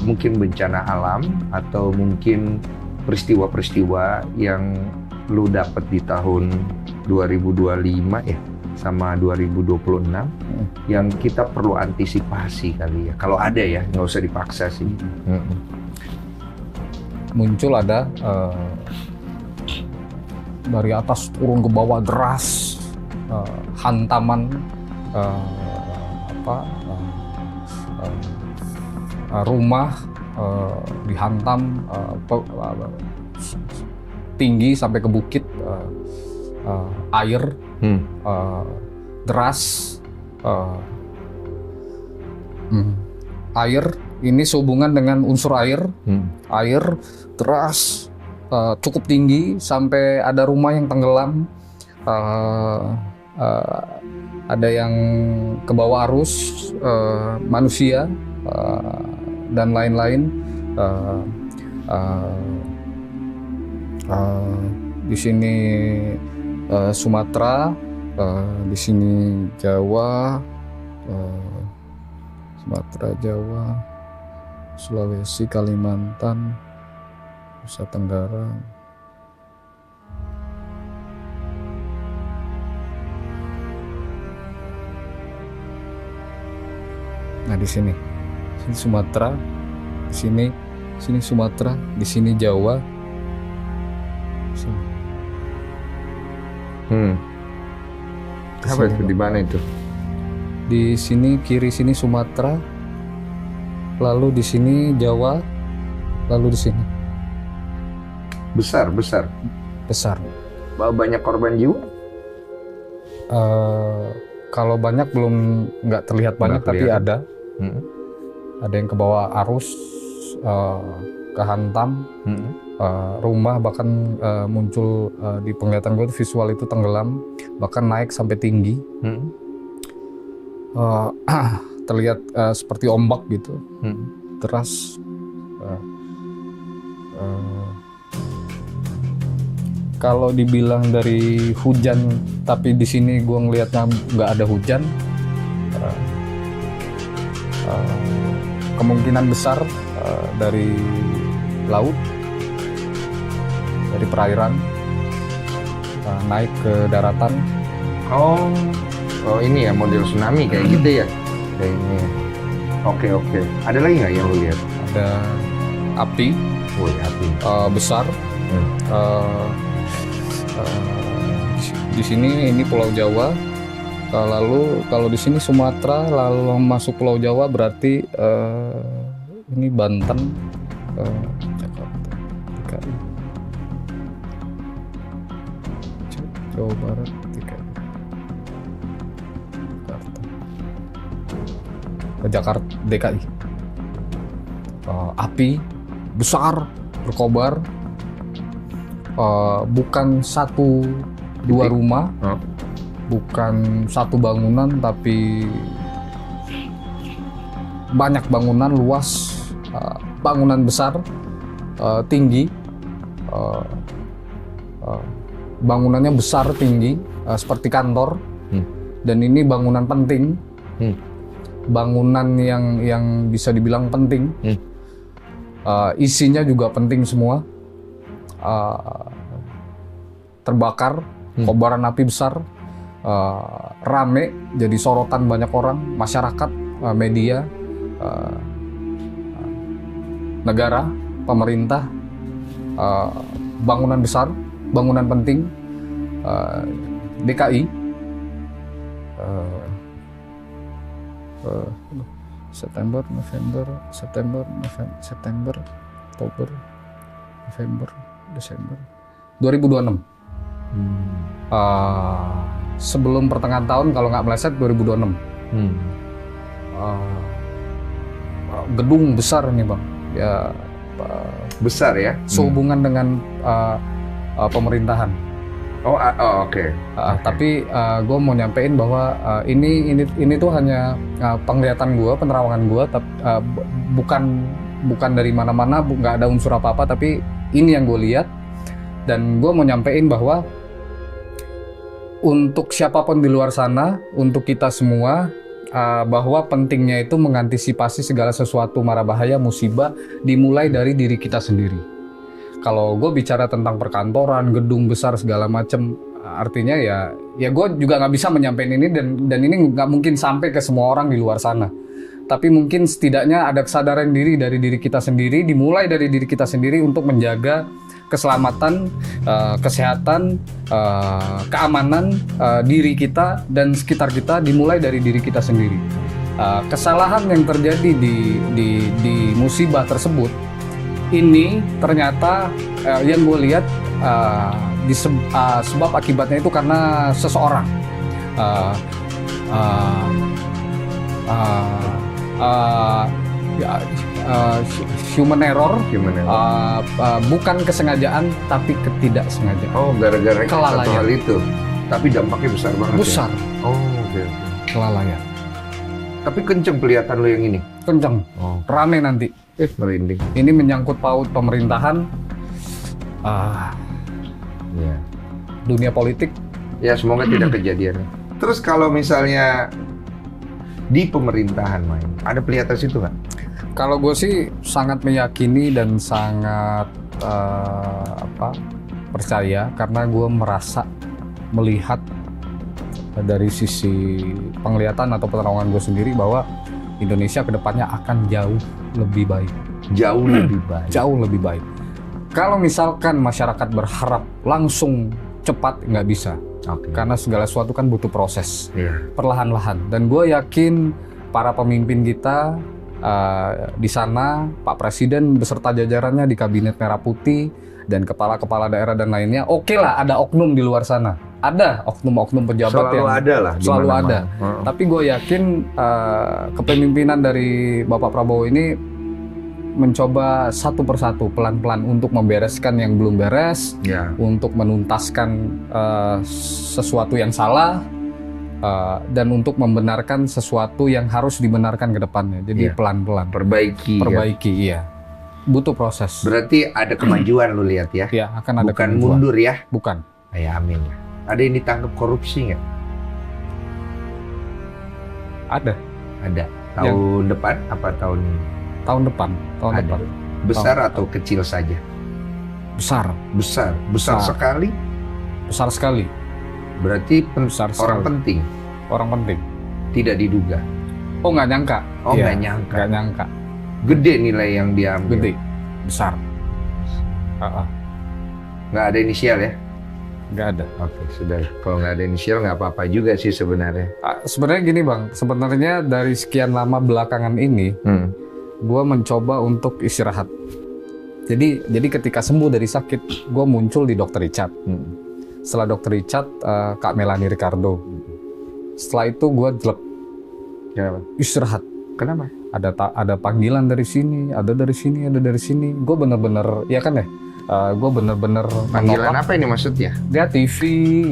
mungkin bencana alam atau mungkin peristiwa-peristiwa yang lu dapat di tahun 2025 ya sama 2026 yang kita perlu antisipasi kali ya. Kalau ada ya, nggak usah dipaksa sih. Muncul ada dari atas turun ke bawah deras, hantaman rumah dihantam tinggi sampai ke bukit, air deras, air ini sehubungan dengan unsur air, air deras, cukup tinggi sampai ada rumah yang tenggelam, ada yang ke bawah arus, manusia dan lain-lain. Di sini Sumatera, di sini Jawa, Sumatera, Jawa, Sulawesi, Kalimantan, Nusa Tenggara. Nah di sini Sumatera, di sini Sumatera, di sini Jawa. Sini. Apa itu? Di mana itu? Di sini kiri sini Sumatera, lalu di sini Jawa, lalu di sini. Besar. Banyak korban jiwa? Kalau banyak belum, nggak terlihat banyak, tapi ada. Ada yang ke bawah arus, kehantam, rumah bahkan muncul di penglihatan gue visual itu tenggelam, bahkan naik sampai tinggi. Terlihat seperti ombak gitu, deras. Kalau dibilang dari hujan, tapi di sini gue ngelihatnya nggak ada hujan. Kemungkinan besar dari laut, dari perairan naik ke daratan. Oh ini ya model tsunami kayak gitu ya? Kayak ini. Oke. Ada lagi nggak yang lu lihat? Ada api, api besar. Di sini ini Pulau Jawa. Lalu kalau di sini Sumatera, lalu masuk Pulau Jawa berarti ini Banten, Jakarta, DKI, Jawa Barat, DKI, Jakarta, DKI. Api besar berkobar, bukan satu dua rumah. Bukan satu bangunan, tapi banyak bangunan luas, bangunan besar, tinggi, bangunannya besar tinggi, seperti kantor, dan ini bangunan penting, bangunan yang bisa dibilang penting, isinya juga penting semua, terbakar, kobaran api besar. Rame, jadi sorotan banyak orang, masyarakat, media, negara, pemerintah, bangunan besar, bangunan penting, DKI, September, Oktober, November, Desember, 2026. Sebelum pertengahan tahun, kalau nggak meleset 2026. Gedung besar nih Bang, ya besar ya. Sehubungan dengan pemerintahan. Oke. Tapi gue mau nyampein bahwa ini tuh hanya penglihatan gue, penerawangan gue, bukan dari mana-mana, nggak ada unsur apa-apa, tapi ini yang gue lihat. Dan gue mau nyampein bahwa untuk siapapun di luar sana, untuk kita semua, bahwa pentingnya itu mengantisipasi segala sesuatu mara bahaya musibah dimulai dari diri kita sendiri. Kalau gue bicara tentang perkantoran, gedung besar segala macam, artinya ya gue juga nggak bisa menyampaikan ini dan ini nggak mungkin sampai ke semua orang di luar sana. Tapi mungkin setidaknya ada kesadaran diri dari diri kita sendiri, dimulai dari diri kita sendiri untuk menjaga keselamatan, kesehatan, keamanan diri kita dan sekitar kita, dimulai dari diri kita sendiri. Kesalahan yang terjadi di musibah tersebut ini ternyata yang gue lihat sebab akibatnya itu karena seseorang. Human error, bukan kesengajaan tapi ketidaksengajaan. Oh, gara-gara satu kelalaian. hal itu, tapi dampaknya besar banget. Besar. Ya? Oh, oke. Kelalaian. Tapi kenceng kelihatan lo yang ini. Kenceng. Oh, Rame nanti. merinding. Ini menyangkut paut pemerintahan, Ya. dunia politik. Ya, semoga tidak kejadian. Terus kalau misalnya di pemerintahan main, ada pelihatan situ nggak? Kalau gue sih sangat meyakini dan sangat percaya karena gue merasa melihat dari sisi penglihatan atau penerangan gue sendiri bahwa Indonesia kedepannya akan jauh lebih baik. Jauh lebih baik. Jauh lebih baik. Kalau misalkan masyarakat berharap langsung cepat, nggak bisa. Oke. Karena segala sesuatu kan butuh proses. Iya. Perlahan-lahan. Dan gue yakin para pemimpin kita di sana, Pak Presiden beserta jajarannya di Kabinet Merah Putih dan kepala-kepala daerah dan lainnya, oke lah ada oknum di luar sana. Ada oknum-oknum pejabat Selalu yang ada lah. di selalu mana-mana. ada. Tapi gue yakin kepemimpinan dari Bapak Prabowo ini mencoba satu persatu pelan-pelan untuk membereskan yang belum beres, Ya. untuk menuntaskan sesuatu yang salah, dan untuk membenarkan sesuatu yang harus dibenarkan ke depannya. Jadi Iya. pelan-pelan Perbaiki. Ya. perbaiki, iya. Butuh proses. Berarti ada kemajuan lu lihat ya. Ya, akan ada Bukan kemajuan. mundur ya. Bukan. Ya, amin. Ada yang ditangkap korupsi nggak? Ada. Ada. Tahun depan apa tahun ini? Tahun depan. Tahun Ada. depan. Besar atau kecil saja? Besar. Besar. Besar Besar. sekali. Besar sekali. Berarti Besar orang sekali. penting. Orang penting. Tidak diduga. Oh, nggak nyangka. Oh, Iya, nggak nyangka. Nggak nyangka. Gede nilai yang diambil. Gede. Besar. Nggak ada inisial ya? Nggak ada. Oke, sudah. Kalau nggak ada inisial nggak apa-apa juga sih sebenarnya. Sebenarnya gini Bang, sebenarnya dari sekian lama belakangan ini, gue mencoba untuk istirahat. Jadi ketika sembuh dari sakit, gue muncul di Dr. Richard. Setelah Dr. Richard, Kak Melanie Ricardo. Setelah itu gue jelek. Kenapa? Istirahat. Kenapa? Ada panggilan dari sini, ada dari sini, ada dari sini. Gue bener-bener, ya kan ya? Gue bener-bener Panggilan menolak. apa ini maksudnya? Dia TV,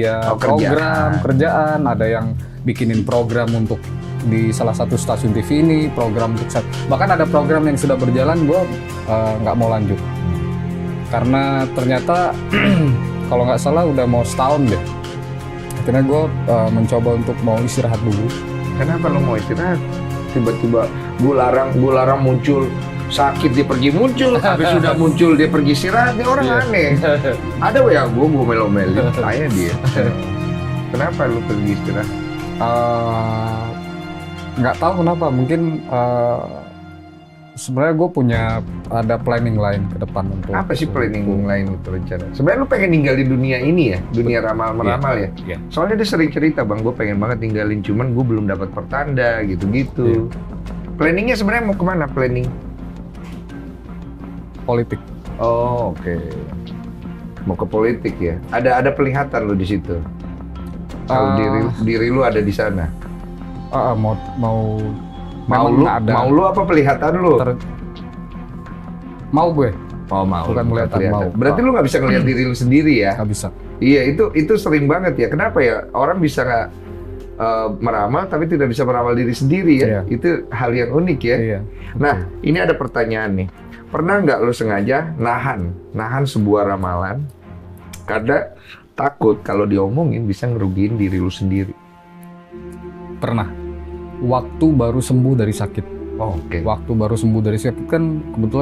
ya Oh, program, kerjaan. Ada yang bikinin program untuk di salah satu stasiun TV ini, program untuk bahkan ada program yang sudah berjalan, gue nggak mau lanjut. Karena ternyata kalau nggak salah udah mau setahun deh. Akhirnya gue mencoba untuk mau istirahat dulu. Kenapa lo mau istirahat? Tiba-tiba gue larang muncul, sakit dia pergi muncul, habis sudah muncul dia pergi istirahat. Ini orang Iya. aneh. Ada ya gue melo-melin, tanya dia. Kenapa lu pergi istirahat? Nggak tahu kenapa, mungkin sebenarnya gue punya ada planning lain ke depan untuk Apa sih planning lain itu rencana? Sebenarnya lu pengen ninggalin dunia ini ya, dunia ramal-meramal ya. Iya. Soalnya dia sering cerita, Bang, gue pengen banget ninggalin, cuman gue belum dapat pertanda gitu-gitu. Planningnya sebenarnya mau kemana planning? politik. Oh, oke. Mau ke politik ya? Ada pelihatan lu di situ. Tahu diri lu ada di sana. Mau Mau memang lu, nggak ada. mau lu apa pelihatan lu? Mau gue Oh, mau. bukan kelihatan, mau. Berarti lu nggak bisa ngeliat diri lu sendiri ya? nggak bisa. Iya, itu sering banget ya. Kenapa ya? Orang bisa nggak meramal tapi tidak bisa meramal diri sendiri ya? Iya. Itu hal yang unik ya. Iya. Nah, ini ada pertanyaan nih. Pernah nggak lu sengaja nahan sebuah ramalan karena takut kalau diomongin bisa ngerugiin diri lu sendiri? Pernah. waktu baru sembuh dari sakit. Oh, oke. Waktu baru sembuh dari sakit kan kebetulan